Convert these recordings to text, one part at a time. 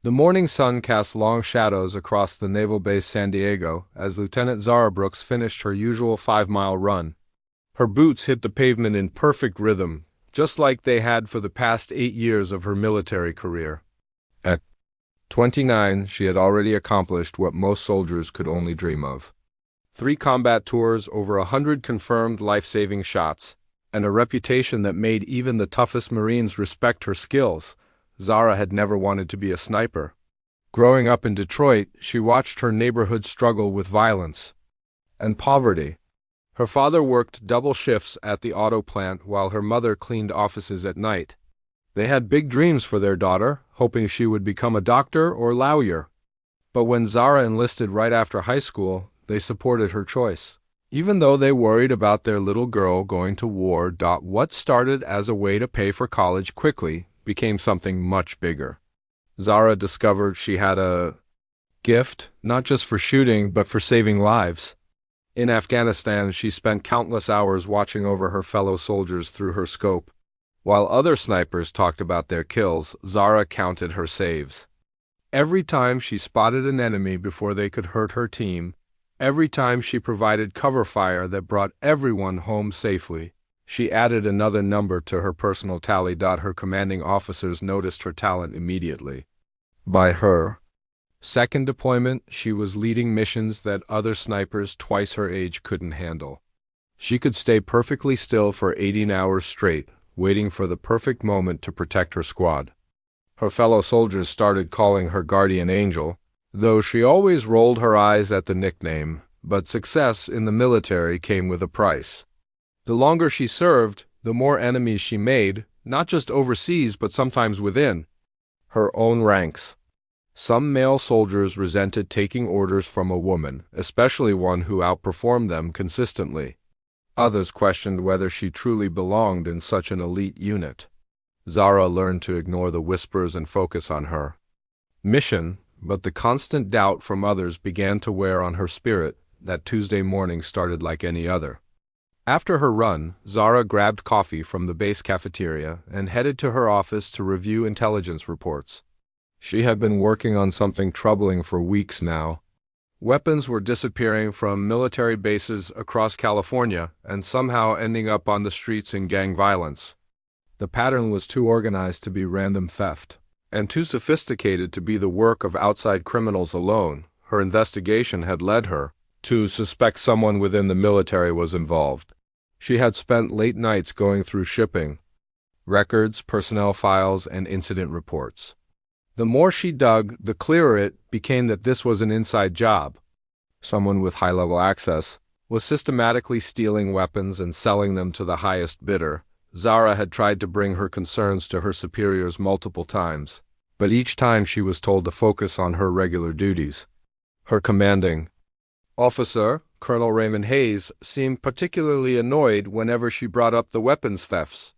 The morning sun cast long shadows across the Naval Base San Diego as Lieutenant Zara Brooks finished her usual 5-mile run. Her boots hit the pavement in perfect rhythm, just like they had for the past 8 years of her military career. At 29, she had already accomplished what most soldiers could only dream of. 3 combat tours, over 100 confirmed life-saving shots, and a reputation that made even the toughest Marines respect her skills. Zara had never wanted to be a sniper. Growing up in Detroit, she watched her neighborhood struggle with violence and poverty. Her father worked double shifts at the auto plant while her mother cleaned offices at night. They had big dreams for their daughter, hoping she would become a doctor or lawyer. But when Zara enlisted right after high school, they supported her choice, even though they worried about their little girl going to war. What started as a way to pay for college quickly became something much bigger. Zara discovered she had a gift, not just for shooting, but for saving lives. In Afghanistan, she spent countless hours watching over her fellow soldiers through her scope. While other snipers talked about their kills, Zara counted her saves. Every time she spotted an enemy before they could hurt her team, every time she provided cover fire that brought everyone home safely, she added another number to her personal tally. Her commanding officers noticed her talent immediately. By her second deployment, she was leading missions that other snipers twice her age couldn't handle. She could stay perfectly still for 18 hours straight, waiting for the perfect moment to protect her squad. Her fellow soldiers started calling her guardian angel, though she always rolled her eyes at the nickname, but success in the military came with a price. The longer she served, the more enemies she made, not just overseas but sometimes within her own ranks. Some male soldiers resented taking orders from a woman, especially one who outperformed them consistently. Others questioned whether she truly belonged in such an elite unit. Zara learned to ignore the whispers and focus on her mission, but the constant doubt from others began to wear on her spirit. That Tuesday morning started like any other. After her run, Zara grabbed coffee from the base cafeteria and headed to her office to review intelligence reports. She had been working on something troubling for weeks now. Weapons were disappearing from military bases across California and somehow ending up on the streets in gang violence. The pattern was too organized to be random theft, and too sophisticated to be the work of outside criminals alone. Her investigation had led her to suspect someone within the military was involved. She had spent late nights going through shipping records, personnel files, and incident reports. The more she dug, the clearer it became that this was an inside job. Someone with high-level access was systematically stealing weapons and selling them to the highest bidder. Zara had tried to bring her concerns to her superiors multiple times, but each time she was told to focus on her regular duties. Her commanding officer, Colonel Raymond Hayes, seemed particularly annoyed whenever she brought up the weapons thefts.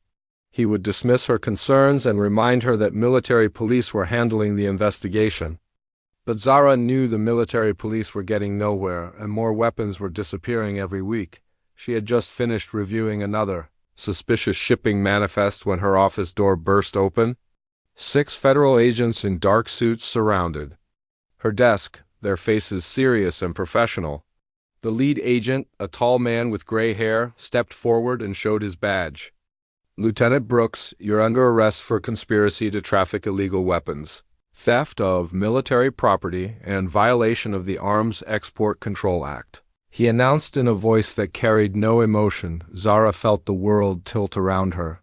He would dismiss her concerns and remind her that military police were handling the investigation. But Zara knew the military police were getting nowhere and more weapons were disappearing every week. She had just finished reviewing another suspicious shipping manifest when her office door burst open. 6 federal agents in dark suits surrounded her desk, their faces serious and professional. The lead agent, a tall man with gray hair, stepped forward and showed his badge. "Lieutenant Brooks, you're under arrest for conspiracy to traffic illegal weapons, theft of military property, and violation of the Arms Export Control Act," he announced in a voice that carried no emotion. Zara felt the world tilt around her.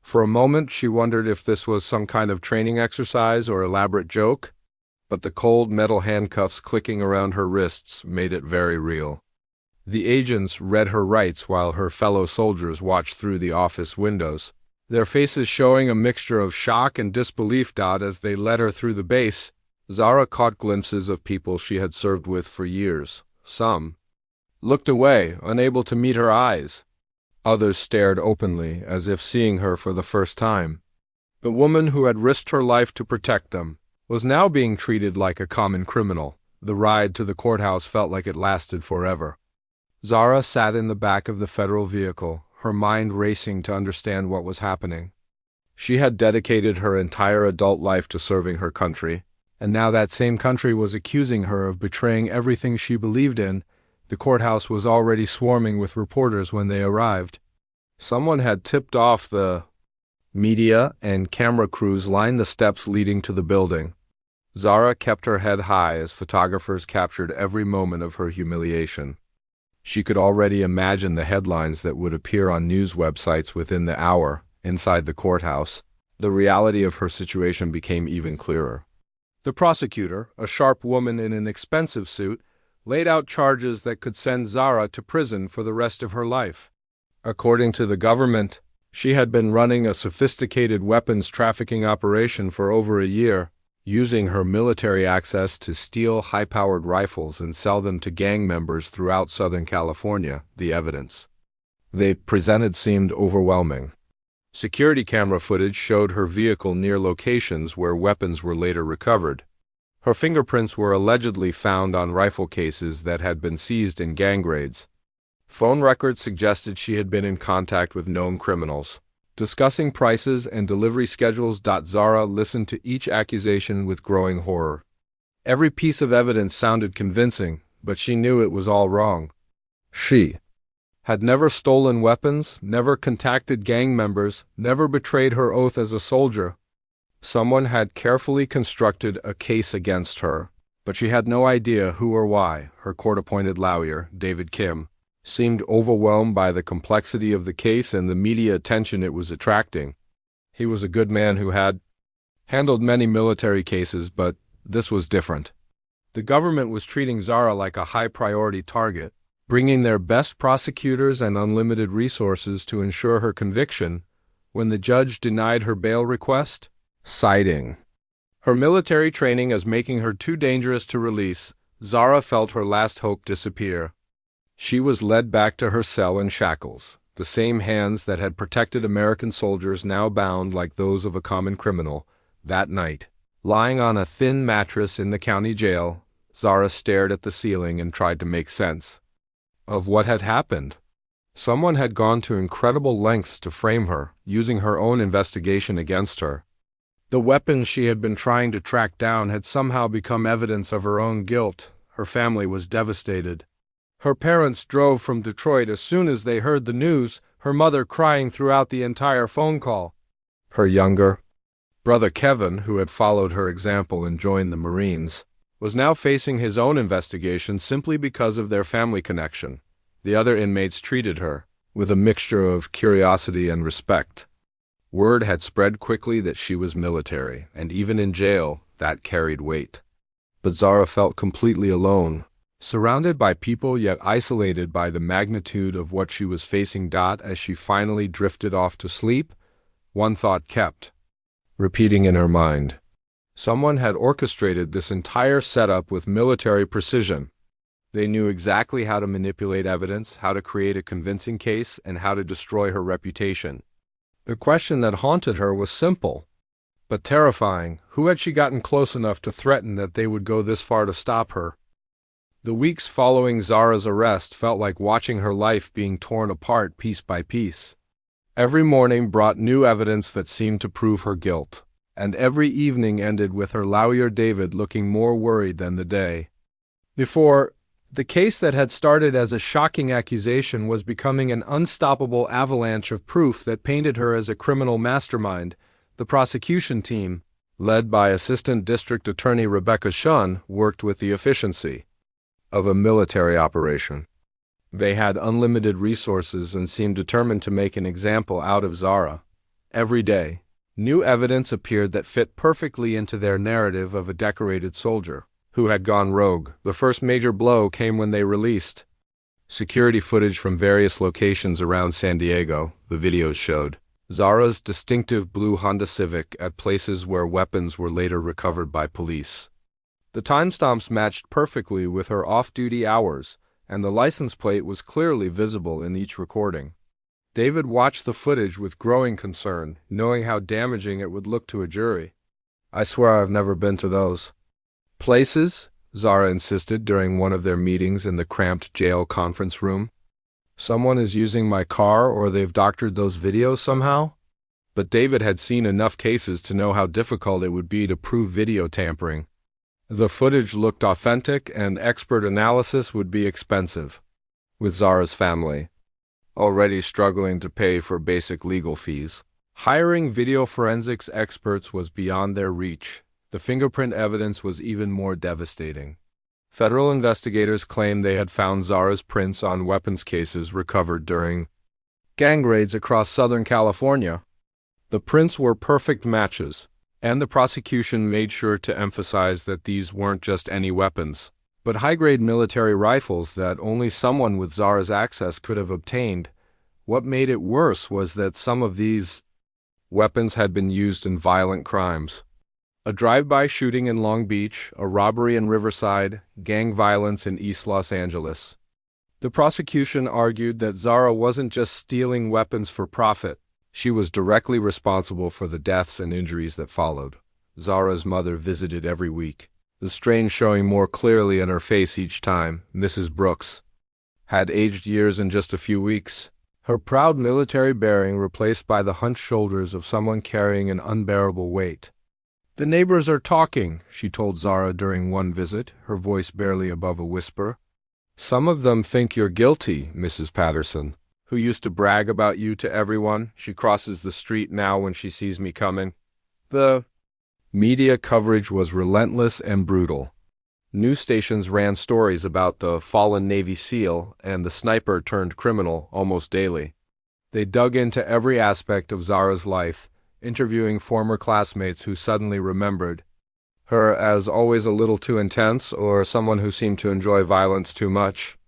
For a moment she wondered if this was some kind of training exercise or elaborate joke, but the cold metal handcuffs clicking around her wrists made it very real. The agents read her rights while her fellow soldiers watched through the office windows, their faces showing a mixture of shock and disbelief. As they led her through the base, Zara caught glimpses of people she had served with for years. Some looked away, unable to meet her eyes. Others stared openly, as if seeing her for the first time. The woman who had risked her life to protect them was now being treated like a common criminal. The ride to the courthouse felt like it lasted forever. Zara sat in the back of the federal vehicle, her mind racing to understand what was happening. She had dedicated her entire adult life to serving her country, And now that same country was accusing her of betraying everything she believed in. The courthouse was already swarming with reporters when they arrived. Someone had tipped off the media, and camera crews lined the steps leading to the building. Zara kept her head high as photographers captured every moment of her humiliation. She could already imagine the headlines that would appear on news websites within the hour. Inside the courthouse, the reality of her situation became even clearer. The prosecutor, a sharp woman in an expensive suit, laid out charges that could send Zara to prison for the rest of her life. According to the government, she had been running a sophisticated weapons trafficking operation for over a year, using her military access to steal high-powered rifles and sell them to gang members throughout Southern California. The evidence they presented seemed overwhelming. Security camera footage showed her vehicle near locations where weapons were later recovered. Her fingerprints were allegedly found on rifle cases that had been seized in gang raids. Phone records suggested she had been in contact with known criminals, discussing prices and delivery schedules. Zara listened to each accusation with growing horror. Every piece of evidence sounded convincing, but she knew it was all wrong. She had never stolen weapons, never contacted gang members, never betrayed her oath as a soldier. Someone had carefully constructed a case against her, but she had no idea who or why. Her court-appointed lawyer, David Kim, seemed overwhelmed by the complexity of the case and the media attention it was attracting. He was a good man who had handled many military cases, but this was different. The government was treating Zara like a high-priority target, bringing their best prosecutors and unlimited resources to ensure her conviction. When the judge denied her bail request, citing her military training as making her too dangerous to release, Zara felt her last hope disappear. She was led back to her cell in shackles, the same hands that had protected American soldiers now bound like those of a common criminal. That night, lying on a thin mattress in the county jail, Zara stared at the ceiling and tried to make sense of what had happened. Someone had gone to incredible lengths to frame her, using her own investigation against her. The weapons she had been trying to track down had somehow become evidence of her own guilt. Her family was devastated. Her parents drove from Detroit as soon as they heard the news, her mother crying throughout the entire phone call. Her younger brother Kevin, who had followed her example and joined the Marines, was now facing his own investigation simply because of their family connection. The other inmates treated her with a mixture of curiosity and respect. Word had spread quickly that she was military, and even in jail, that carried weight. But Zara felt completely alone, surrounded by people yet isolated by the magnitude of what she was facing. As she finally drifted off to sleep, one thought kept repeating in her mind. Someone had orchestrated this entire setup with military precision. They knew exactly how to manipulate evidence, how to create a convincing case, and how to destroy her reputation. The question that haunted her was simple, but terrifying. Who had she gotten close enough to threaten that they would go this far to stop her? The weeks following Zara's arrest felt like watching her life being torn apart piece by piece. Every morning brought new evidence that seemed to prove her guilt, and every evening ended with her lawyer David looking more worried than the day before. The case that had started as a shocking accusation was becoming an unstoppable avalanche of proof that painted her as a criminal mastermind. The prosecution team, led by Assistant District Attorney Rebecca Shun, worked with the efficiency of a military operation. They had unlimited resources and seemed determined to make an example out of Zara. Every day, new evidence appeared that fit perfectly into their narrative of a decorated soldier who had gone rogue. The first major blow came when they released security footage from various locations around San Diego. The videos showed Zara's distinctive blue Honda Civic at places where weapons were later recovered by police. The timestamps matched perfectly with her off-duty hours, and the license plate was clearly visible in each recording. David watched the footage with growing concern, knowing how damaging it would look to a jury. "I swear I've never been to those places," Zara insisted during one of their meetings in the cramped jail conference room. "Someone is using my car, or they've doctored those videos somehow." But David had seen enough cases to know how difficult it would be to prove video tampering. The footage looked authentic and expert analysis would be expensive, with Zara's family already struggling to pay for basic legal fees. Hiring video forensics experts was beyond their reach. The fingerprint evidence was even more devastating. Federal investigators claimed they had found Zara's prints on weapons cases recovered during gang raids across Southern California. The prints were perfect matches, and the prosecution made sure to emphasize that these weren't just any weapons, but high-grade military rifles that only someone with Zara's access could have obtained. What made it worse was that some of these weapons had been used in violent crimes. A drive-by shooting in Long Beach, a robbery in Riverside, gang violence in East Los Angeles. The prosecution argued that Zara wasn't just stealing weapons for profit. She was directly responsible for the deaths and injuries that followed. Zara's mother visited every week, the strain showing more clearly in her face each time. Mrs. Brooks had aged years in just a few weeks, her proud military bearing replaced by the hunched shoulders of someone carrying an unbearable weight. "The neighbors are talking," she told Zara during one visit, her voice barely above a whisper. "Some of them think you're guilty, Mrs. Patterson, who used to brag about you to everyone. She crosses the street now when she sees me coming." The media coverage was relentless and brutal. News stations ran stories about the fallen Navy SEAL and the sniper-turned-criminal almost daily. They dug into every aspect of Zara's life, interviewing former classmates who suddenly remembered her as always a little too intense or someone who seemed to enjoy violence too much.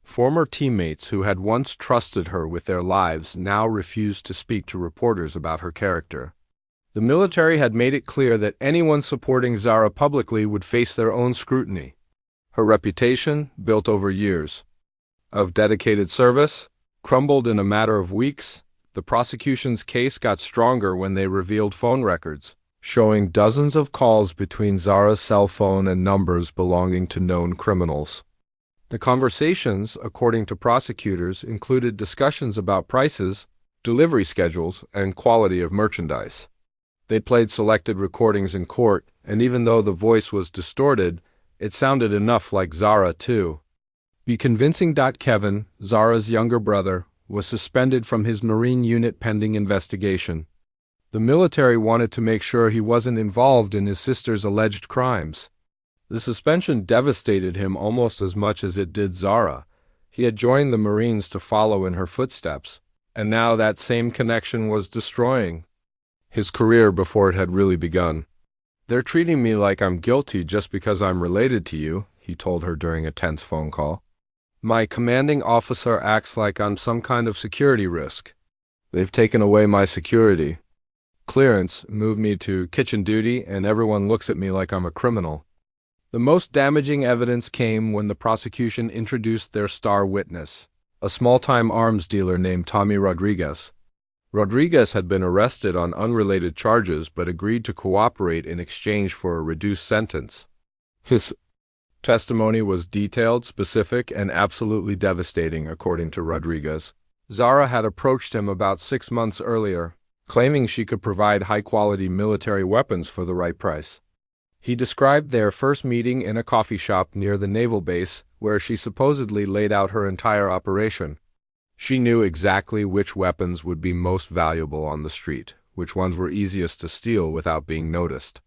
Former teammates who had once trusted her with their lives now refused to speak to reporters about her character. The military had made it clear that anyone supporting Zara publicly would face their own scrutiny. Her reputation, built over years of dedicated service, crumbled in a matter of weeks. The prosecution's case got stronger when they revealed phone records, showing dozens of calls between Zara's cell phone and numbers belonging to known criminals. The conversations, according to prosecutors, included discussions about prices, delivery schedules, and quality of merchandise. They played selected recordings in court, and even though the voice was distorted, it sounded enough like Zara, too. Be convincing. Kevin, Zara's younger brother, was suspended from his Marine unit pending investigation. The military wanted to make sure he wasn't involved in his sister's alleged crimes. The suspension devastated him almost as much as it did Zara. He had joined the Marines to follow in her footsteps, and now that same connection was destroying his career before it had really begun. "They're treating me like I'm guilty just because I'm related to you," he told her during a tense phone call. "My commanding officer acts like I'm some kind of security risk. They've taken away my security clearance, moved me to kitchen duty, and everyone looks at me like I'm a criminal." The most damaging evidence came when the prosecution introduced their star witness, a small-time arms dealer named Tommy Rodriguez. Rodriguez had been arrested on unrelated charges but agreed to cooperate in exchange for a reduced sentence. His testimony was detailed, specific, and absolutely devastating, according to Rodriguez. Zara had approached him about 6 months earlier, claiming she could provide high-quality military weapons for the right price. He described their first meeting in a coffee shop near the naval base, where she supposedly laid out her entire operation. She knew exactly which weapons would be most valuable on the street, which ones were easiest to steal without being noticed,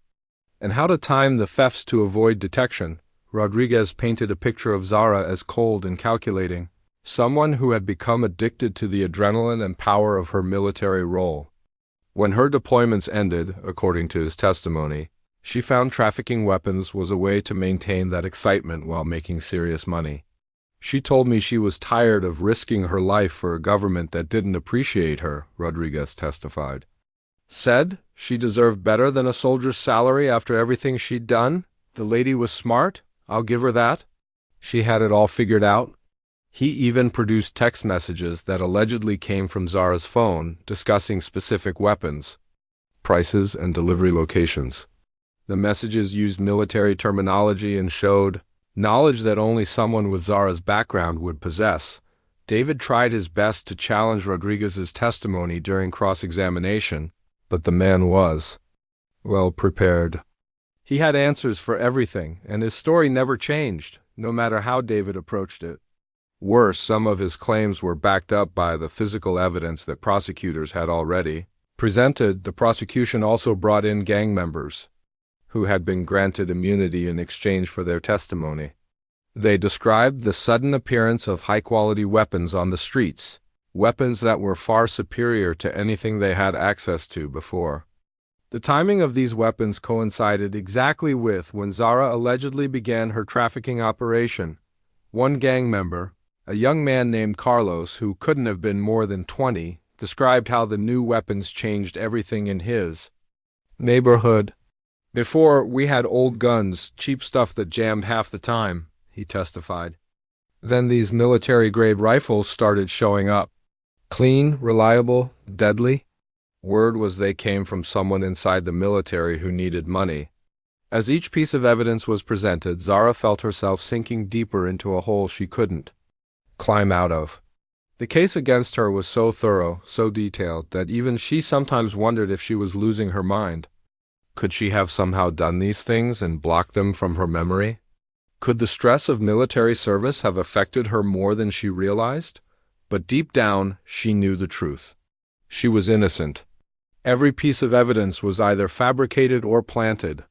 and how to time the thefts to avoid detection. Rodriguez painted a picture of Zara as cold and calculating, someone who had become addicted to the adrenaline and power of her military role. When her deployments ended, according to his testimony, she found trafficking weapons was a way to maintain that excitement while making serious money. "She told me she was tired of risking her life for a government that didn't appreciate her," Rodriguez testified. "Said she deserved better than a soldier's salary after everything she'd done. The lady was smart, I'll give her that. She had it all figured out." He even produced text messages that allegedly came from Zara's phone discussing specific weapons, prices, and delivery locations. The messages used military terminology and showed knowledge that only someone with Zara's background would possess. David tried his best to challenge Rodriguez's testimony during cross-examination, but the man was well prepared. He had answers for everything, and his story never changed, no matter how David approached it. Worse, some of his claims were backed up by the physical evidence that prosecutors had already presented. The prosecution also brought in gang members, who had been granted immunity in exchange for their testimony. They described the sudden appearance of high-quality weapons on the streets, weapons that were far superior to anything they had access to before. The timing of these weapons coincided exactly with when Zara allegedly began her trafficking operation. One gang member, a young man named Carlos who couldn't have been more than 20, described how the new weapons changed everything in his neighborhood. "Before, we had old guns, cheap stuff that jammed half the time," he testified. "Then these military-grade rifles started showing up. Clean, reliable, deadly. Word was they came from someone inside the military who needed money." As each piece of evidence was presented, Zara felt herself sinking deeper into a hole she couldn't climb out of. The case against her was so thorough, so detailed, that even she sometimes wondered if she was losing her mind. Could she have somehow done these things and blocked them from her memory? Could the stress of military service have affected her more than she realized? But deep down, she knew the truth. She was innocent. Every piece of evidence was either fabricated or planted.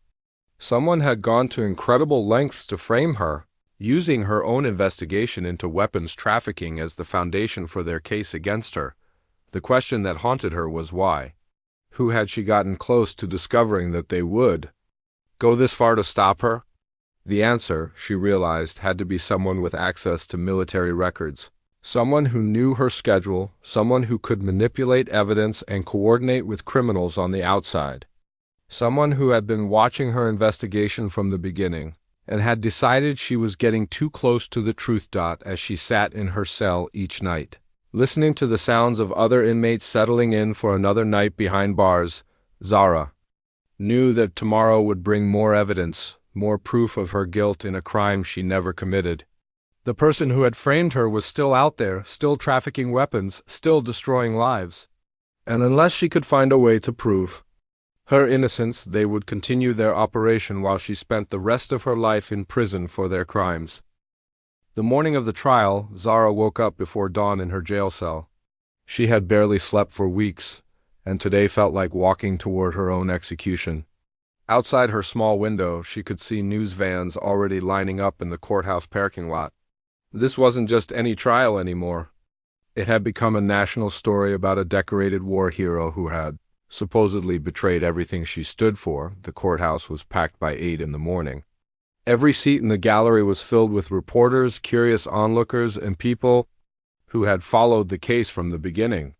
Someone had gone to incredible lengths to frame her, using her own investigation into weapons trafficking as the foundation for their case against her. The question that haunted her was why. Who had she gotten close to discovering that they would go this far to stop her? The answer, she realized, had to be someone with access to military records. Someone who knew her schedule, someone who could manipulate evidence and coordinate with criminals on the outside. Someone who had been watching her investigation from the beginning and had decided she was getting too close to the truth. As she sat in her cell each night, listening to the sounds of other inmates settling in for another night behind bars, Zara knew that tomorrow would bring more evidence, more proof of her guilt in a crime she never committed. The person who had framed her was still out there, still trafficking weapons, still destroying lives. And unless she could find a way to prove her innocence, they would continue their operation while she spent the rest of her life in prison for their crimes. The morning of the trial, Zara woke up before dawn in her jail cell. She had barely slept for weeks, and today felt like walking toward her own execution. Outside her small window, she could see news vans already lining up in the courthouse parking lot. This wasn't just any trial anymore. It had become a national story about a decorated war hero who had supposedly betrayed everything she stood for. The courthouse was packed by 8 in the morning. Every seat in the gallery was filled with reporters, curious onlookers, and people who had followed the case from the beginning.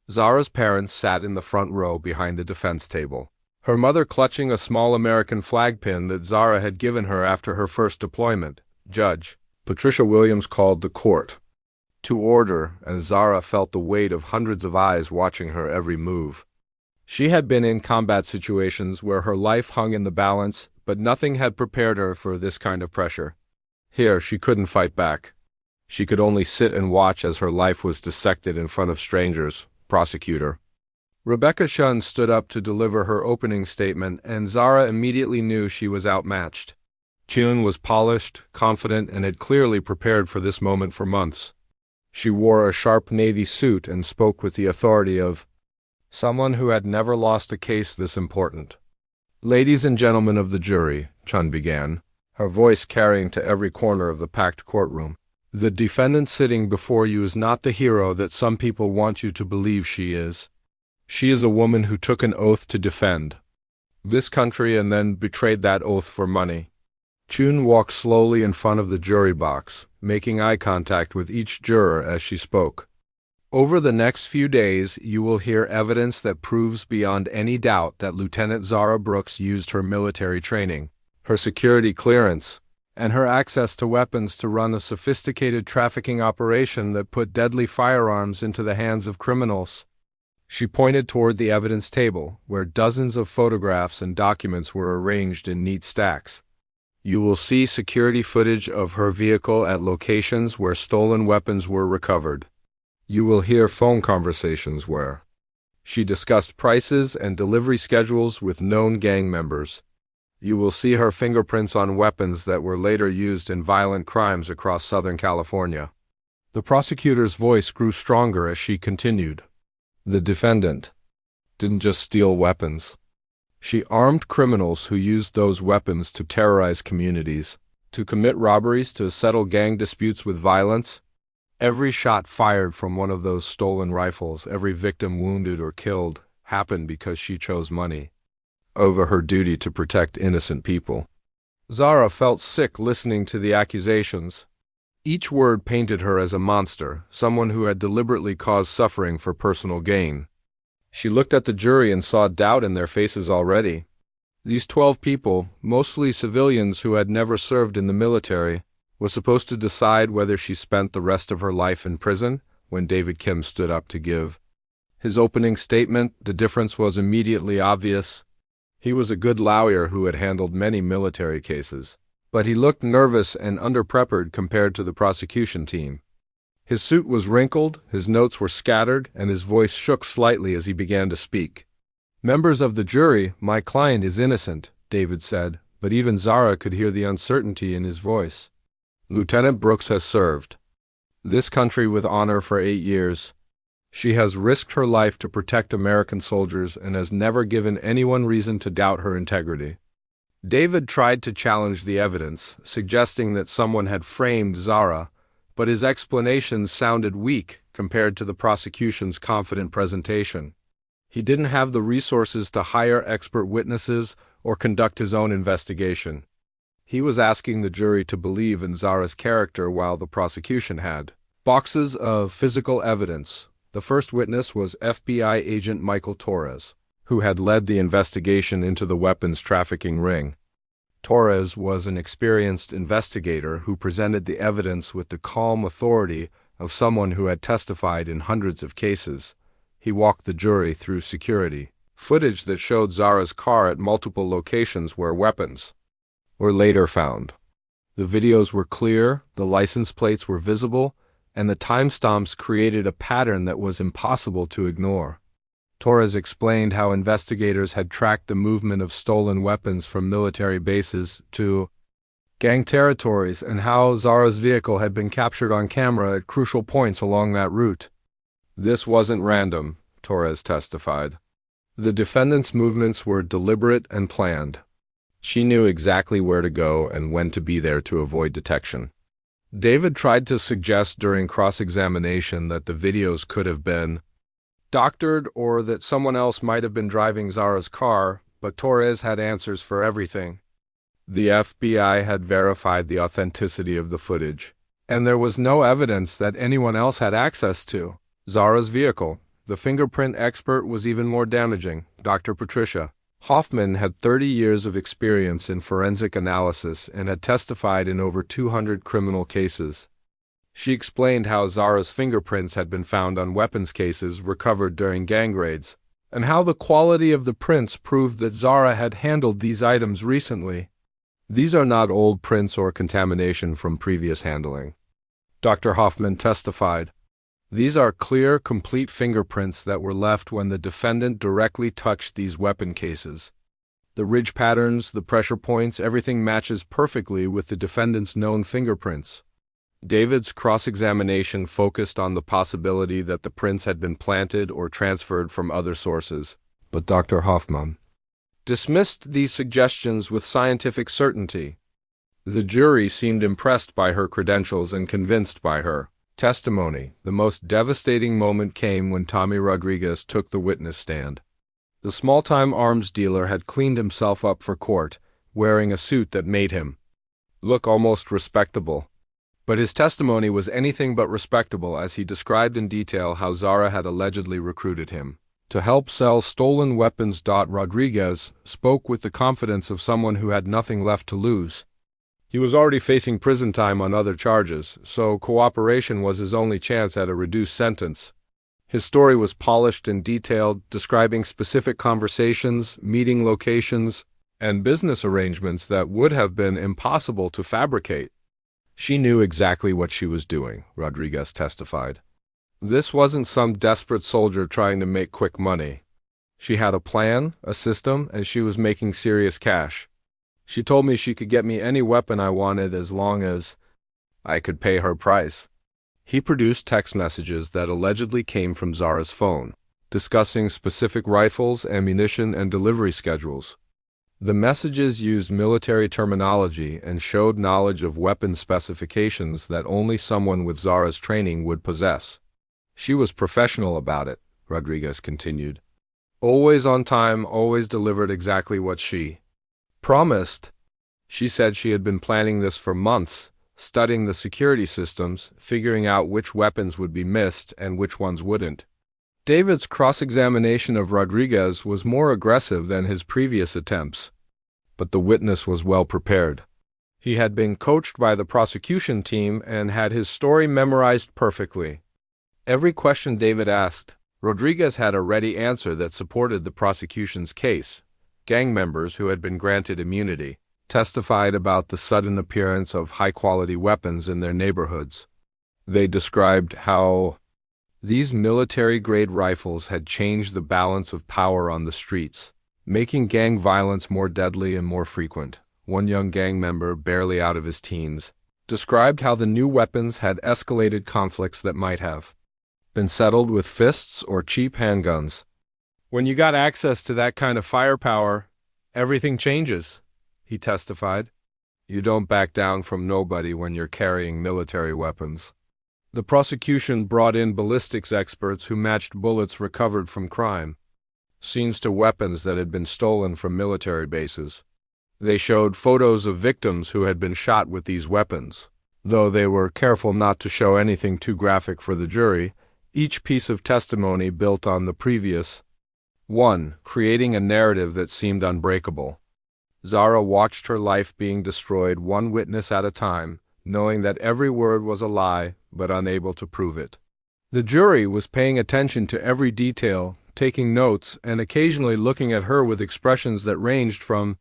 Zara's parents sat in the front row behind the defense table, her mother clutching a small American flag pin that Zara had given her after her first deployment. Judge Patricia Williams called the court to order, and Zara felt the weight of hundreds of eyes watching her every move. She had been in combat situations where her life hung in the balance, but nothing had prepared her for this kind of pressure. Here, she couldn't fight back. She could only sit and watch as her life was dissected in front of strangers. Prosecutor Rebecca Shun stood up to deliver her opening statement, and Zara immediately knew she was outmatched. Chun was polished, confident, and had clearly prepared for this moment for months. She wore a sharp navy suit and spoke with the authority of someone who had never lost a case this important. "Ladies and gentlemen of the jury," Chun began, her voice carrying to every corner of the packed courtroom, "the defendant sitting before you is not the hero that some people want you to believe she is. She is a woman who took an oath to defend this country and then betrayed that oath for money." Chun walked slowly in front of the jury box, making eye contact with each juror as she spoke. "Over the next few days, you will hear evidence that proves beyond any doubt that Lieutenant Zara Brooks used her military training, her security clearance, and her access to weapons to run a sophisticated trafficking operation that put deadly firearms into the hands of criminals." She pointed toward the evidence table, where dozens of photographs and documents were arranged in neat stacks. "You will see security footage of her vehicle at locations where stolen weapons were recovered. You will hear phone conversations where she discussed prices and delivery schedules with known gang members. You will see her fingerprints on weapons that were later used in violent crimes across Southern California. The prosecutor's voice grew stronger as she continued. The defendant didn't just steal weapons. She armed criminals who used those weapons to terrorize communities, to commit robberies, to settle gang disputes with violence. Every shot fired from one of those stolen rifles, every victim wounded or killed, happened because she chose money over her duty to protect innocent people. Zara felt sick listening to the accusations. Each word painted her as a monster, someone who had deliberately caused suffering for personal gain. She looked at the jury and saw doubt in their faces already. These 12 people, mostly civilians who had never served in the military, were supposed to decide whether she spent the rest of her life in prison when David Kim stood up to give his opening statement. The difference was immediately obvious. He was a good lawyer who had handled many military cases, but he looked nervous and underprepared compared to the prosecution team. His suit was wrinkled, his notes were scattered, and his voice shook slightly as he began to speak. "Members of the jury, my client is innocent," David said, but even Zara could hear the uncertainty in his voice. "Lieutenant Brooks has served this country with honor for 8 years. She has risked her life to protect American soldiers and has never given anyone reason to doubt her integrity." David tried to challenge the evidence, suggesting that someone had framed Zara, but his explanations sounded weak compared to the prosecution's confident presentation. He didn't have the resources to hire expert witnesses or conduct his own investigation. He was asking the jury to believe in Zara's character while the prosecution had boxes of physical evidence. The first witness was FBI agent Michael Torres, who had led the investigation into the weapons trafficking ring. Torres was an experienced investigator who presented the evidence with the calm authority of someone who had testified in hundreds of cases. He walked the jury through security footage that showed Zara's car at multiple locations where weapons were later found. The videos were clear, the license plates were visible, and the timestamps created a pattern that was impossible to ignore. Torres explained how investigators had tracked the movement of stolen weapons from military bases to gang territories and how Zara's vehicle had been captured on camera at crucial points along that route. "This wasn't random," Torres testified. "The defendant's movements were deliberate and planned. She knew exactly where to go and when to be there to avoid detection." David tried to suggest during cross-examination that the videos could have been doctored or that someone else might have been driving Zara's car, but Torres had answers for everything. The FBI had verified the authenticity of the footage, and there was no evidence that anyone else had access to Zara's vehicle. The fingerprint expert was even more damaging. Dr. Patricia Hoffman had 30 years of experience in forensic analysis and had testified in over 200 criminal cases. She explained how Zara's fingerprints had been found on weapons cases recovered during gang raids, and how the quality of the prints proved that Zara had handled these items recently. "These are not old prints or contamination from previous handling," Dr. Hoffman testified. "These are clear, complete fingerprints that were left when the defendant directly touched these weapon cases. The ridge patterns, the pressure points, everything matches perfectly with the defendant's known fingerprints." David's cross-examination focused on the possibility that the prints had been planted or transferred from other sources, but Dr. Hoffman dismissed these suggestions with scientific certainty. The jury seemed impressed by her credentials and convinced by her testimony. The most devastating moment came when Tommy Rodriguez took the witness stand. The small-time arms dealer had cleaned himself up for court, wearing a suit that made him look almost respectable. But his testimony was anything but respectable as he described in detail how Zara had allegedly recruited him to help sell stolen weapons. Rodriguez spoke with the confidence of someone who had nothing left to lose. He was already facing prison time on other charges, so cooperation was his only chance at a reduced sentence. His story was polished and detailed, describing specific conversations, meeting locations, and business arrangements that would have been impossible to fabricate. "She knew exactly what she was doing," Rodriguez testified. "This wasn't some desperate soldier trying to make quick money. She had a plan, a system, and she was making serious cash." She told me she could get me any weapon I wanted as long as I could pay her price. He produced text messages that allegedly came from Zara's phone, discussing specific rifles, ammunition, and delivery schedules. The messages used military terminology and showed knowledge of weapon specifications that only someone with Zara's training would possess. She was professional about it, Rodriguez continued. Always on time, always delivered exactly what she promised. She said she had been planning this for months, studying the security systems, figuring out which weapons would be missed and which ones wouldn't. David's cross-examination of Rodriguez was more aggressive than his previous attempts, but the witness was well prepared. He had been coached by the prosecution team and had his story memorized perfectly. Every question David asked, Rodriguez had a ready answer that supported the prosecution's case. Gang members who had been granted immunity testified about the sudden appearance of high-quality weapons in their neighborhoods. They described how these military-grade rifles had changed the balance of power on the streets, making gang violence more deadly and more frequent. One young gang member, barely out of his teens, described how the new weapons had escalated conflicts that might have been settled with fists or cheap handguns. When you got access to that kind of firepower, everything changes, he testified. You don't back down from nobody when you're carrying military weapons. The prosecution brought in ballistics experts who matched bullets recovered from crime scenes to weapons that had been stolen from military bases. They showed photos of victims who had been shot with these weapons. Though they were careful not to show anything too graphic for the jury, each piece of testimony built on the previous one, creating a narrative that seemed unbreakable. Zara watched her life being destroyed one witness at a time, knowing that every word was a lie, but unable to prove it. The jury was paying attention to every detail, taking notes, and occasionally looking at her with expressions that ranged from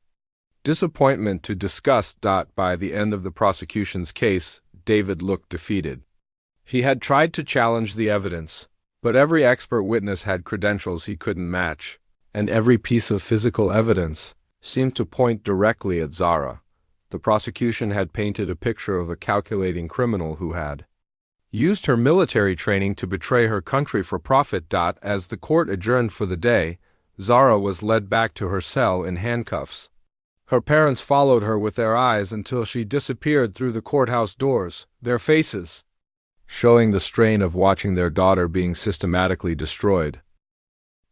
disappointment to disgust. By the end of the prosecution's case, David looked defeated. He had tried to challenge the evidence, but every expert witness had credentials he couldn't match, and every piece of physical evidence seemed to point directly at Zara. The prosecution had painted a picture of a calculating criminal who had used her military training to betray her country for profit. As the court adjourned for the day, Zara was led back to her cell in handcuffs. Her parents followed her with their eyes until she disappeared through the courthouse doors, their faces showing the strain of watching their daughter being systematically destroyed.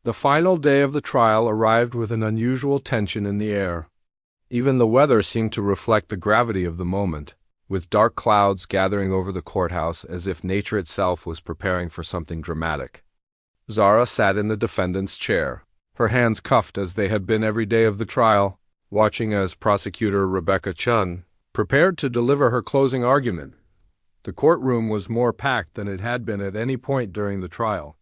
The final day of the trial arrived with an unusual tension in the air. Even the weather seemed to reflect the gravity of the moment, with dark clouds gathering over the courthouse as if nature itself was preparing for something dramatic. Zara sat in the defendant's chair, her hands cuffed as they had been every day of the trial, watching as prosecutor Rebecca Chun prepared to deliver her closing argument. The courtroom was more packed than it had been at any point during the trial.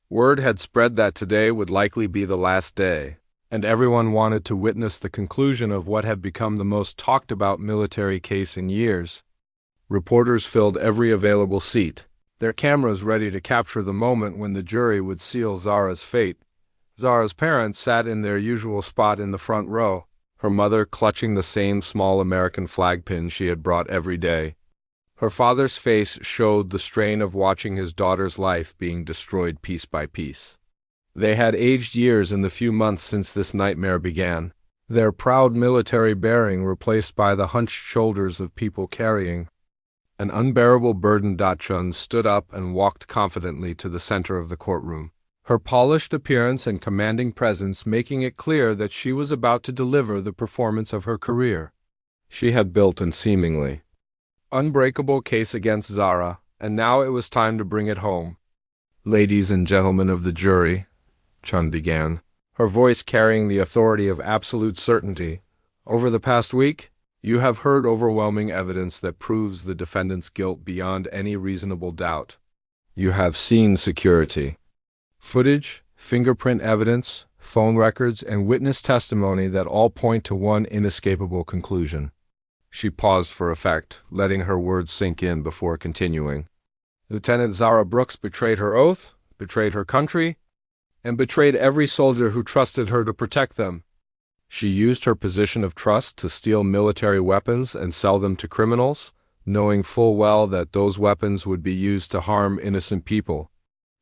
Word had spread that today would likely be the last day, and everyone wanted to witness the conclusion of what had become the most talked-about military case in years. Reporters filled every available seat, their cameras ready to capture the moment when the jury would seal Zara's fate. Zara's parents sat in their usual spot in the front row, her mother clutching the same small American flag pin she had brought every day. Her father's face showed the strain of watching his daughter's life being destroyed piece by piece. They had aged years in the few months since this nightmare began, their proud military bearing replaced by the hunched shoulders of people carrying an unbearable burden. Chun stood up and walked confidently to the center of the courtroom, her polished appearance and commanding presence making it clear that she was about to deliver the performance of her career. She had built an seemingly unbreakable case against Zara, and now it was time to bring it home. Ladies and gentlemen of the jury, Chun began, her voice carrying the authority of absolute certainty. Over the past week, you have heard overwhelming evidence that proves the defendant's guilt beyond any reasonable doubt. You have seen security footage, fingerprint evidence, phone records, and witness testimony that all point to one inescapable conclusion. She paused for effect, letting her words sink in before continuing. Lieutenant Zara Brooks betrayed her oath, betrayed her country, and betrayed every soldier who trusted her to protect them. She used her position of trust to steal military weapons and sell them to criminals, knowing full well that those weapons would be used to harm innocent people.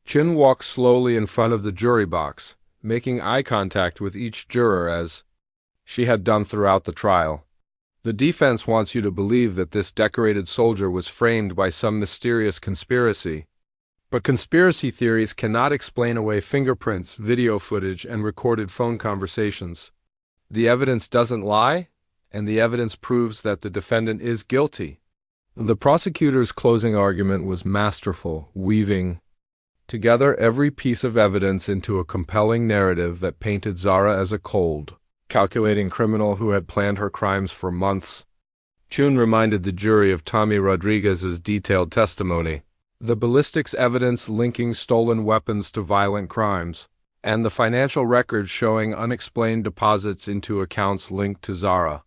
Chin walked slowly in front of the jury box, making eye contact with each juror as she had done throughout the trial. The defense wants you to believe that this decorated soldier was framed by some mysterious conspiracy. But conspiracy theories cannot explain away fingerprints, video footage, and recorded phone conversations. The evidence doesn't lie, and the evidence proves that the defendant is guilty. The prosecutor's closing argument was masterful, weaving together every piece of evidence into a compelling narrative that painted Zara as a cold, calculating criminal who had planned her crimes for months. Chun reminded the jury of Tommy Rodriguez's detailed testimony, the ballistics evidence linking stolen weapons to violent crimes, and the financial records showing unexplained deposits into accounts linked to Zara.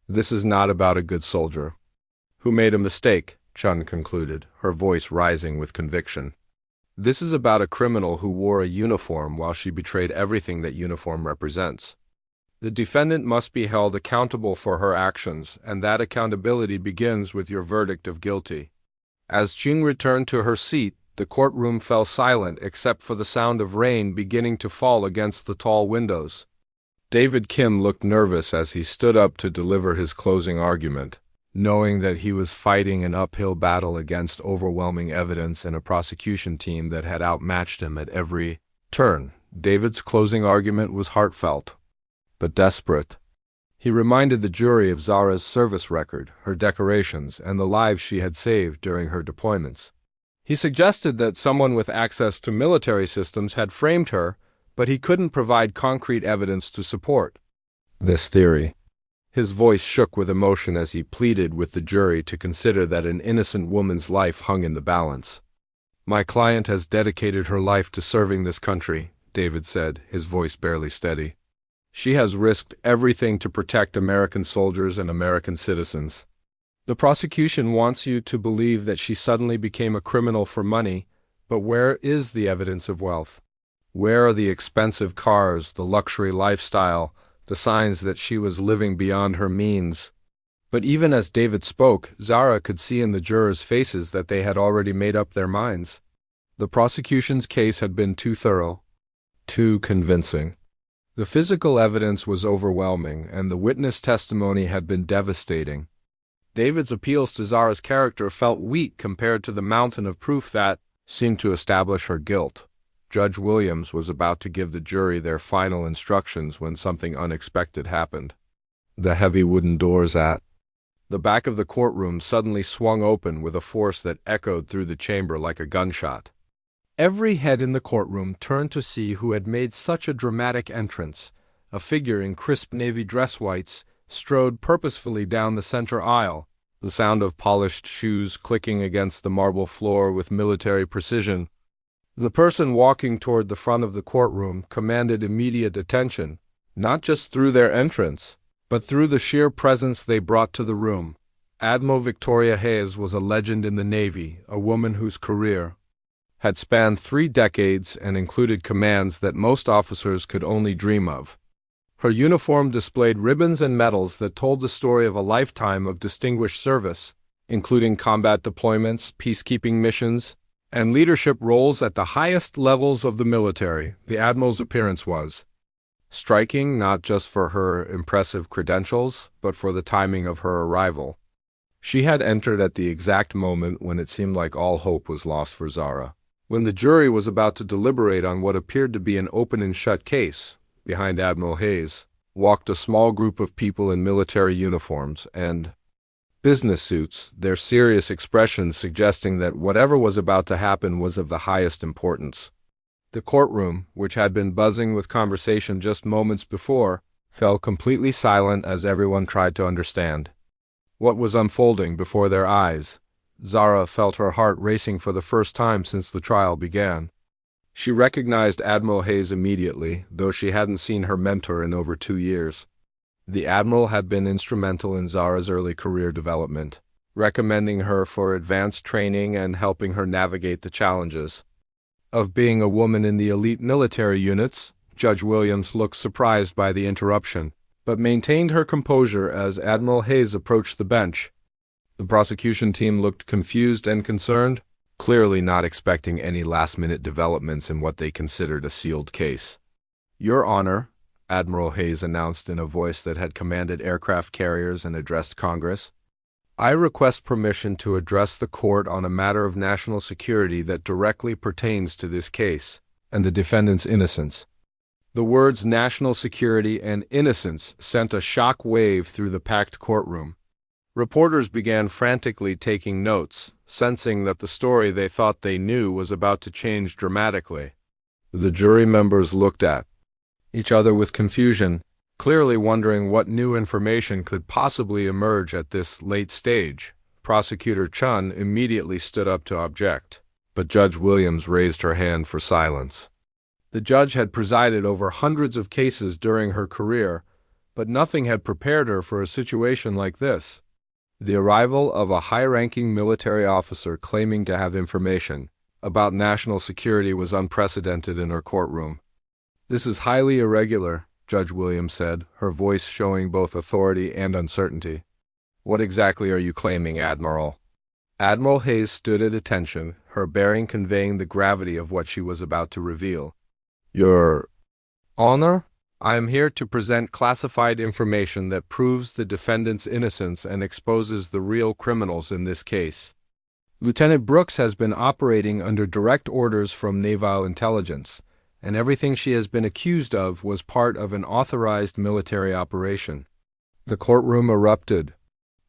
This is not about a good soldier who made a mistake, Chun concluded, her voice rising with conviction. This is about a criminal who wore a uniform while she betrayed everything that uniform represents. The defendant must be held accountable for her actions, and that accountability begins with your verdict of guilty. As Ching returned to her seat, the courtroom fell silent except for the sound of rain beginning to fall against the tall windows. David Kim looked nervous as he stood up to deliver his closing argument, knowing that he was fighting an uphill battle against overwhelming evidence and a prosecution team that had outmatched him at every turn. David's closing argument was heartfelt, but desperate. He reminded the jury of Zara's service record, her decorations, and the lives she had saved during her deployments. He suggested that someone with access to military systems had framed her, but he couldn't provide concrete evidence to support this theory. His voice shook with emotion as he pleaded with the jury to consider that an innocent woman's life hung in the balance. "My client has dedicated her life to serving this country," David said, his voice barely steady. "She has risked everything to protect American soldiers and American citizens. The prosecution wants you to believe that she suddenly became a criminal for money, but where is the evidence of wealth? Where are the expensive cars, the luxury lifestyle, the signs that she was living beyond her means?" But even as David spoke, Zara could see in the jurors' faces that they had already made up their minds. The prosecution's case had been too thorough, too convincing. The physical evidence was overwhelming, and the witness testimony had been devastating. David's appeals to Zara's character felt weak compared to the mountain of proof that seemed to establish her guilt. Judge Williams was about to give the jury their final instructions when something unexpected happened. The heavy wooden doors at the back of the courtroom suddenly swung open with a force that echoed through the chamber like a gunshot. Every head in the courtroom turned to see who had made such a dramatic entrance. A figure in crisp navy dress whites strode purposefully down the center aisle, the sound of polished shoes clicking against the marble floor with military precision. The person walking toward the front of the courtroom commanded immediate attention, not just through their entrance, but through the sheer presence they brought to the room. Admiral Victoria Hayes was a legend in the Navy, a woman whose career had spanned 3 decades and included commands that most officers could only dream of. Her uniform displayed ribbons and medals that told the story of a lifetime of distinguished service, including combat deployments, peacekeeping missions, and leadership roles at the highest levels of the military. The Admiral's appearance was striking not just for her impressive credentials, but for the timing of her arrival. She had entered at the exact moment when it seemed like all hope was lost for Zara. When the jury was about to deliberate on what appeared to be an open and shut case, behind Admiral Hayes walked a small group of people in military uniforms and business suits, their serious expressions suggesting that whatever was about to happen was of the highest importance. The courtroom, which had been buzzing with conversation just moments before, fell completely silent as everyone tried to understand what was unfolding before their eyes. Zara felt her heart racing for the first time since the trial began. She recognized Admiral Hayes immediately, though she hadn't seen her mentor in over 2 years. The Admiral had been instrumental in Zara's early career development, recommending her for advanced training and helping her navigate the challenges of being a woman in the elite military units. Judge Williams looked surprised by the interruption. but maintained her composure as Admiral Hayes approached the bench. The prosecution team looked confused and concerned, clearly not expecting any last-minute developments in what they considered a sealed case. "Your Honor," Admiral Hayes announced in a voice that had commanded aircraft carriers and addressed Congress, "I request permission to address the court on a matter of national security that directly pertains to this case and the defendant's innocence." The words national security and innocence sent a shock wave through the packed courtroom. Reporters began frantically taking notes, sensing that the story they thought they knew was about to change dramatically. The jury members looked at each other with confusion, clearly wondering what new information could possibly emerge at this late stage. Prosecutor Chun immediately stood up to object, but Judge Williams raised her hand for silence. The judge had presided over hundreds of cases during her career, but nothing had prepared her for a situation like this. The arrival of a high-ranking military officer claiming to have information about national security was unprecedented in her courtroom. "This is highly irregular," Judge Williams said, her voice showing both authority and uncertainty. "What exactly are you claiming, Admiral?" Admiral Hayes stood at attention, her bearing conveying the gravity of what she was about to reveal. "Your Honor, I am here to present classified information that proves the defendant's innocence and exposes the real criminals in this case. Lieutenant Brooks has been operating under direct orders from Naval Intelligence, and everything she has been accused of was part of an authorized military operation." The courtroom erupted.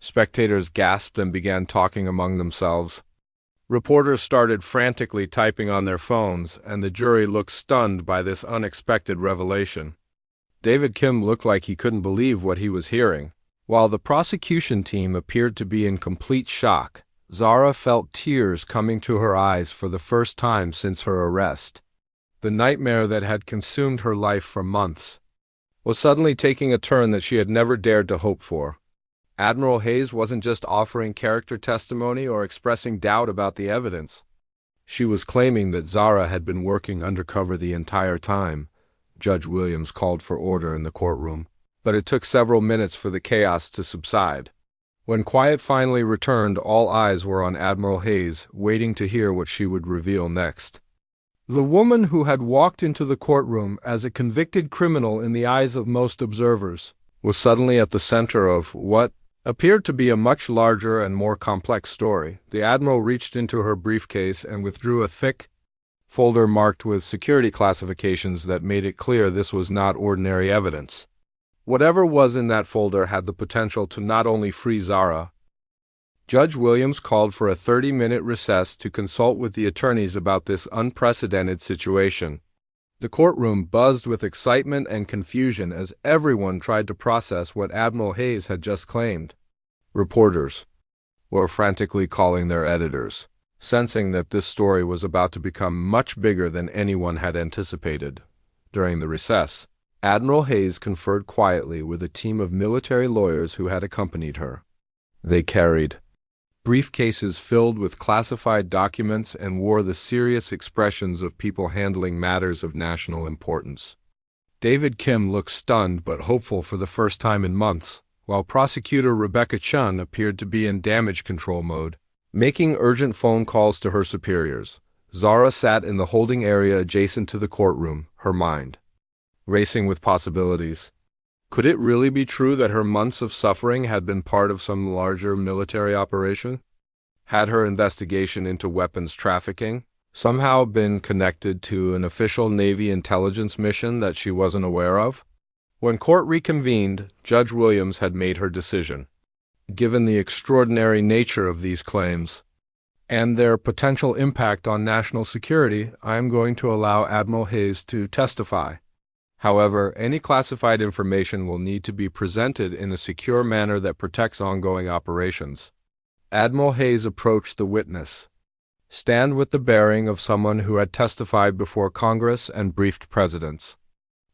Spectators gasped and began talking among themselves. Reporters started frantically typing on their phones, and the jury looked stunned by this unexpected revelation. David Kim looked like he couldn't believe what he was hearing. While the prosecution team appeared to be in complete shock, Zara felt tears coming to her eyes for the first time since her arrest. The nightmare that had consumed her life for months was suddenly taking a turn that she had never dared to hope for. Admiral Hayes wasn't just offering character testimony or expressing doubt about the evidence. She was claiming that Zara had been working undercover the entire time. Judge Williams called for order in the courtroom, but it took several minutes for the chaos to subside. When quiet finally returned, all eyes were on Admiral Hayes, waiting to hear what she would reveal next. The woman who had walked into the courtroom as a convicted criminal in the eyes of most observers was suddenly at the center of what appeared to be a much larger and more complex story. The Admiral reached into her briefcase and withdrew a thick folder marked with security classifications that made it clear this was not ordinary evidence. Whatever was in that folder had the potential to not only free Zara. Judge Williams called for a 30-minute recess to consult with the attorneys about this unprecedented situation. The courtroom buzzed with excitement and confusion as everyone tried to process what Admiral Hayes had just claimed. Reporters were frantically calling their editors, sensing that this story was about to become much bigger than anyone had anticipated. During the recess, Admiral Hayes conferred quietly with a team of military lawyers who had accompanied her. They carried briefcases filled with classified documents and wore the serious expressions of people handling matters of national importance. David Kim looked stunned but hopeful for the first time in months, while Prosecutor Rebecca Chun appeared to be in damage control mode, making urgent phone calls to her superiors. Zara sat in the holding area adjacent to the courtroom, her mind racing with possibilities. Could it really be true that her months of suffering had been part of some larger military operation? Had her investigation into weapons trafficking somehow been connected to an official Navy intelligence mission that she wasn't aware of? When court reconvened, Judge Williams had made her decision. Given the extraordinary nature of these claims and their potential impact on national security, I am going to allow Admiral Hayes to testify. However, any classified information will need to be presented in a secure manner that protects ongoing operations. Admiral Hayes approached the witness. Stand with the bearing of someone who had testified before Congress and briefed presidents.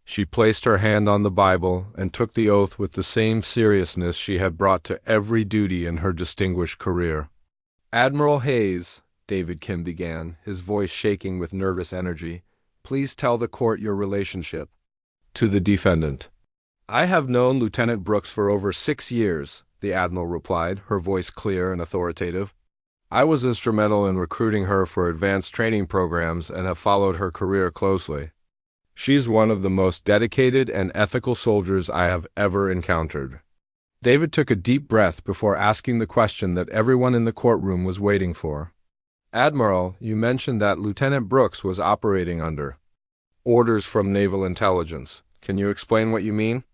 She placed her hand on the Bible and took the oath with the same seriousness she had brought to every duty in her distinguished career. "Admiral Hayes," David Kim began, his voice shaking with nervous energy, "please tell the court your relationship to the defendant." I have known Lieutenant Brooks for over 6 years, the Admiral replied, her voice clear and authoritative. I was instrumental in recruiting her for advanced training programs and have followed her career closely. She's one of the most dedicated and ethical soldiers I have ever encountered. David took a deep breath before asking the question that everyone in the courtroom was waiting for. Admiral, you mentioned that Lieutenant Brooks was operating under orders from Naval Intelligence. Can you explain what you mean?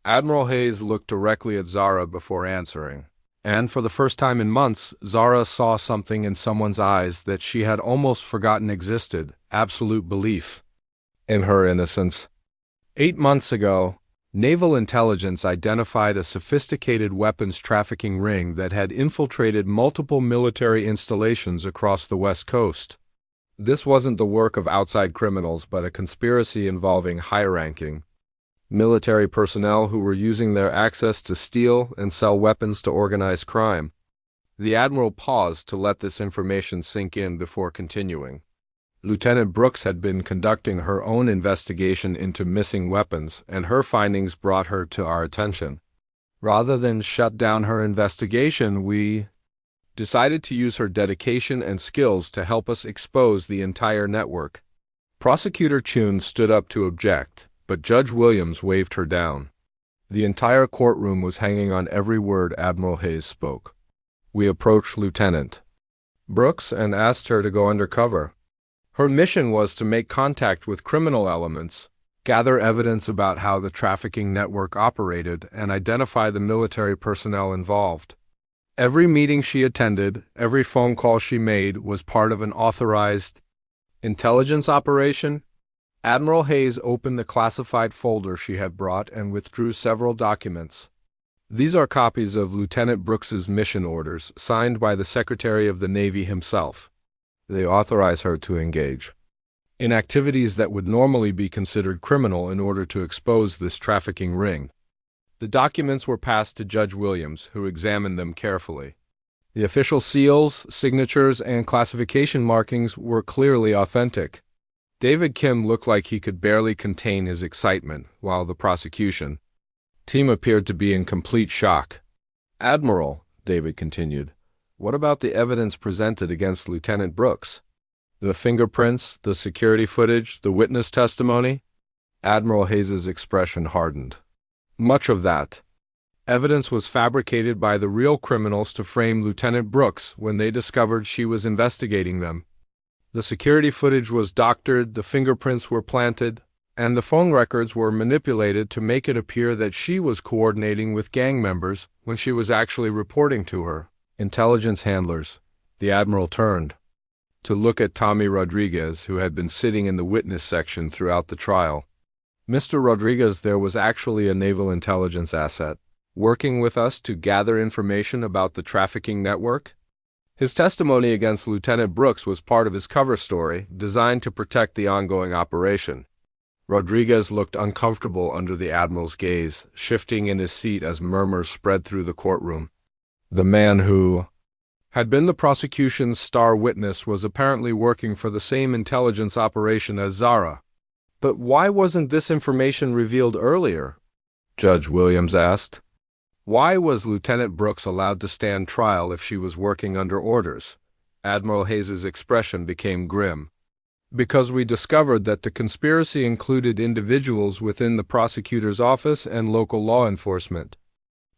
Admiral Hayes looked directly at Zara before answering. And for the first time in months, Zara saw something in someone's eyes that she had almost forgotten existed: absolute belief in her innocence. 8 months ago, Naval Intelligence identified a sophisticated weapons trafficking ring that had infiltrated multiple military installations across the West Coast. This wasn't the work of outside criminals, but a conspiracy involving high-ranking military personnel who were using their access to steal and sell weapons to organized crime. The Admiral paused to let this information sink in before continuing. Lieutenant Brooks had been conducting her own investigation into missing weapons, and her findings brought her to our attention. Rather than shut down her investigation, we decided to use her dedication and skills to help us expose the entire network. Prosecutor Chun stood up to object, but Judge Williams waved her down. The entire courtroom was hanging on every word Admiral Hayes spoke. We approached Lieutenant Brooks and asked her to go undercover. Her mission was to make contact with criminal elements, gather evidence about how the trafficking network operated, and identify the military personnel involved. Every meeting she attended, every phone call she made was part of an authorized intelligence operation. Admiral Hayes opened the classified folder she had brought and withdrew several documents. These are copies of Lieutenant Brooks's mission orders, signed by the Secretary of the Navy himself. They authorize her to engage in activities that would normally be considered criminal in order to expose this trafficking ring. The documents were passed to Judge Williams, who examined them carefully. The official seals, signatures, and classification markings were clearly authentic. David Kim looked like he could barely contain his excitement, while the prosecution team appeared to be in complete shock. Admiral, David continued, what about the evidence presented against Lieutenant Brooks? The fingerprints, the security footage, the witness testimony? Admiral Hayes's expression hardened. Much of that evidence was fabricated by the real criminals to frame Lieutenant Brooks when they discovered she was investigating them. The security footage was doctored, the fingerprints were planted, and the phone records were manipulated to make it appear that she was coordinating with gang members when she was actually reporting to her intelligence handlers. The Admiral turned to look at Tommy Rodriguez, who had been sitting in the witness section throughout the trial. Mr. Rodriguez, there was actually a naval intelligence asset working with us to gather information about the trafficking network. His testimony against Lieutenant Brooks was part of his cover story, designed to protect the ongoing operation. Rodriguez looked uncomfortable under the Admiral's gaze, shifting in his seat as murmurs spread through the courtroom. The man who had been the prosecution's star witness was apparently working for the same intelligence operation as Zara. But why wasn't this information revealed earlier? Judge Williams asked. Why was Lieutenant Brooks allowed to stand trial if she was working under orders? Admiral Hayes's expression became grim. Because we discovered that the conspiracy included individuals within the prosecutor's office and local law enforcement.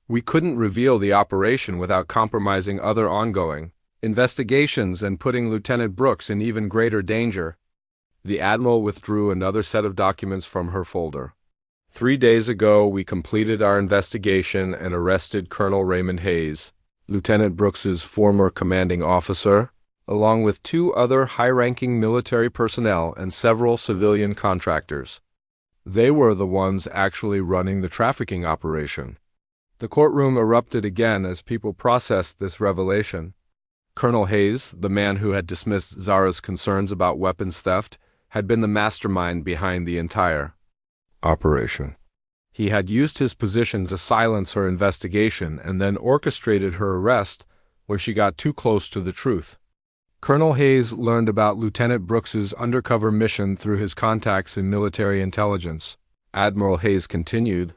We couldn't reveal the operation without compromising other ongoing investigations and putting Lieutenant Brooks in even greater danger. The Admiral withdrew another set of documents from her folder. 3 days ago, we completed our investigation and arrested Colonel Raymond Hayes, Lieutenant Brooks's former commanding officer, along with 2 other high-ranking military personnel and several civilian contractors. They were the ones actually running the trafficking operation. The courtroom erupted again as people processed this revelation. Colonel Hayes, the man who had dismissed Zara's concerns about weapons theft, had been the mastermind behind the entire operation. He had used his position to silence her investigation and then orchestrated her arrest when she got too close to the truth. Colonel Hayes learned about Lieutenant Brooks's undercover mission through his contacts in military intelligence. Admiral Hayes continued,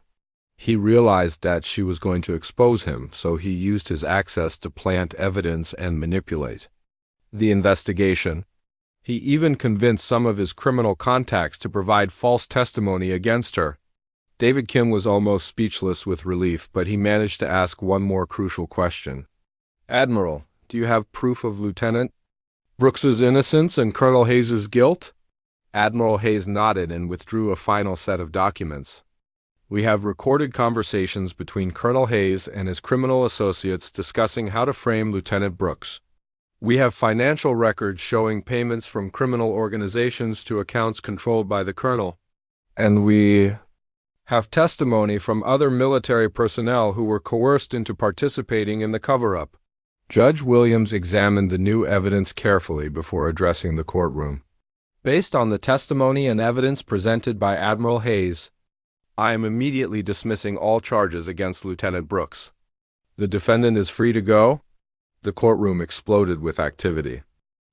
He realized that she was going to expose him, so he used his access to plant evidence and manipulate the investigation. He even convinced some of his criminal contacts to provide false testimony against her. David Kim was almost speechless with relief, but he managed to ask one more crucial question. Admiral, do you have proof of Lieutenant Brooks's innocence and Colonel Hayes's guilt? Admiral Hayes nodded and withdrew a final set of documents. We have recorded conversations between Colonel Hayes and his criminal associates discussing how to frame Lieutenant Brooks. We have financial records showing payments from criminal organizations to accounts controlled by the Colonel. And we have testimony from other military personnel who were coerced into participating in the cover-up. Judge Williams examined the new evidence carefully before addressing the courtroom. Based on the testimony and evidence presented by Admiral Hayes, I am immediately dismissing all charges against Lieutenant Brooks. The defendant is free to go. The courtroom exploded with activity.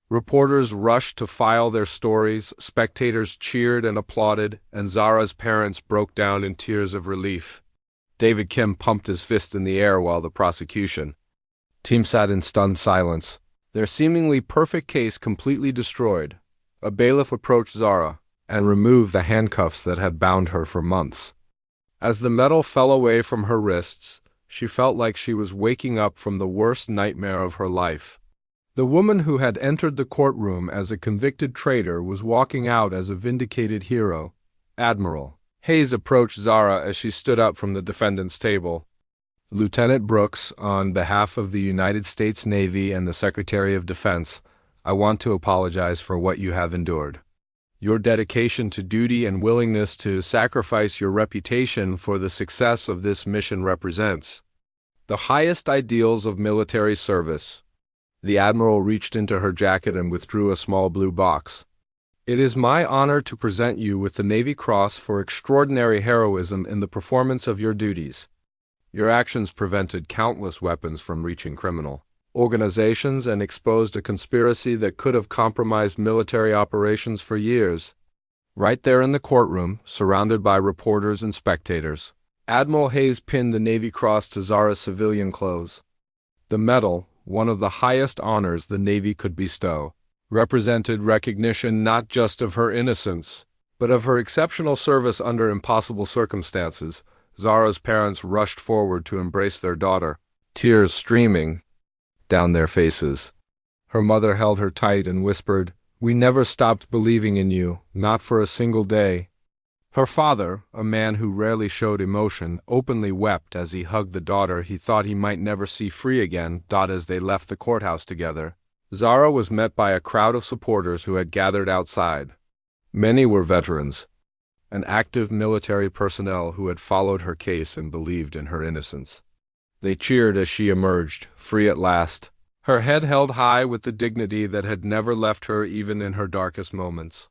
Reporters rushed to file their stories, spectators cheered and applauded, and Zara's parents broke down in tears of relief. David Kim pumped his fist in the air while the prosecution team sat in stunned silence, their seemingly perfect case completely destroyed. A bailiff approached Zara and removed the handcuffs that had bound her for months. As the metal fell away from her wrists, she felt like she was waking up from the worst nightmare of her life. The woman who had entered the courtroom as a convicted traitor was walking out as a vindicated hero. Admiral Hayes approached Zara as she stood up from the defendant's table. Lieutenant Brooks, on behalf of the United States Navy and the Secretary of Defense, I want to apologize for what you have endured. Your dedication to duty and willingness to sacrifice your reputation for the success of this mission represents the highest ideals of military service. The Admiral reached into her jacket and withdrew a small blue box. It is my honor to present you with the Navy Cross for extraordinary heroism in the performance of your duties. Your actions prevented countless weapons from reaching criminal organizations and exposed a conspiracy that could have compromised military operations for years. Right there in the courtroom, surrounded by reporters and spectators, Admiral Hayes pinned the Navy Cross to Zara's civilian clothes. The medal, one of the highest honors the Navy could bestow, represented recognition not just of her innocence, but of her exceptional service under impossible circumstances. Zara's parents rushed forward to embrace their daughter, tears streaming down their faces. Her mother held her tight and whispered, "We never stopped believing in you, not for a single day." Her father, a man who rarely showed emotion, openly wept as he hugged the daughter he thought he might never see free again. As they left the courthouse together, Zara was met by a crowd of supporters who had gathered outside. Many were veterans and active military personnel who had followed her case and believed in her innocence. They cheered as she emerged, free at last, her head held high with the dignity that had never left her even in her darkest moments.